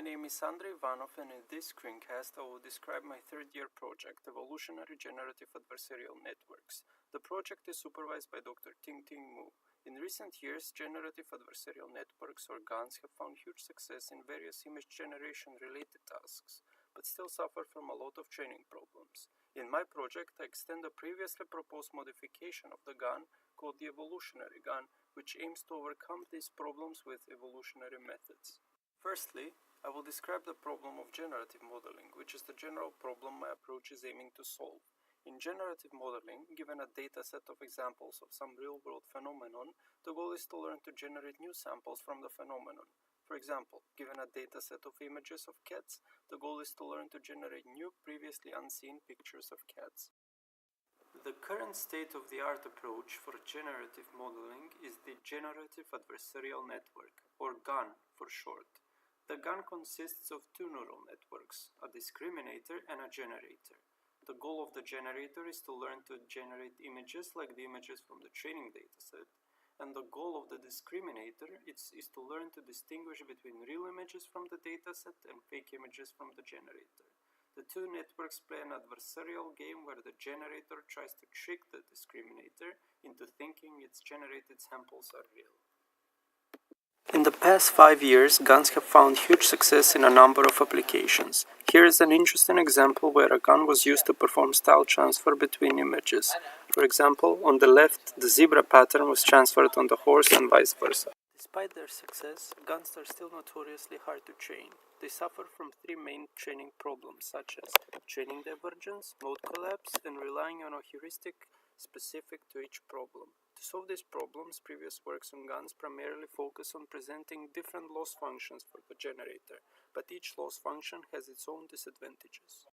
my name is Andrei Ivanov, and in this screencast I will describe my third-year project, Evolutionary Generative Adversarial Networks. The project is supervised by Dr. Ting-Ting Mu. In recent years, generative adversarial networks, or GANs, have found huge success in various image generation-related tasks, but still suffer from a lot of training problems. In my project, I extend a previously proposed modification of the GAN called the evolutionary GAN, which aims to overcome these problems with evolutionary methods. Firstly, I will describe the problem of generative modeling, which is the general problem my approach is aiming to solve. In generative modeling, given a data set of examples of some real-world phenomenon, the goal is to learn to generate new samples from the phenomenon. For example, given a data set of images of cats, the goal is to learn to generate new, previously unseen pictures of cats. The current state-of-the-art approach for generative modeling is the Generative Adversarial Network, or GAN for short. The GAN consists of two neural networks, a discriminator and a generator. The goal of the generator is to learn to generate images like the images from the training dataset, and the goal of the discriminator is to learn to distinguish between real images from the dataset and fake images from the generator. The two networks play an adversarial game where the generator tries to trick the discriminator into thinking its generated samples are real. In the past 5 years, GANs have found huge success in a number of applications. Here is an interesting example where a GAN was used to perform style transfer between images. For example, on the left, the zebra pattern was transferred on the horse and vice versa. Despite their success, GANs are still notoriously hard to train. They suffer from three main training problems, such as training divergence, mode collapse, and relying on a heuristic specific to each problem. To solve these problems, previous works on GANs primarily focus on presenting different loss functions for the generator, but each loss function has its own disadvantages.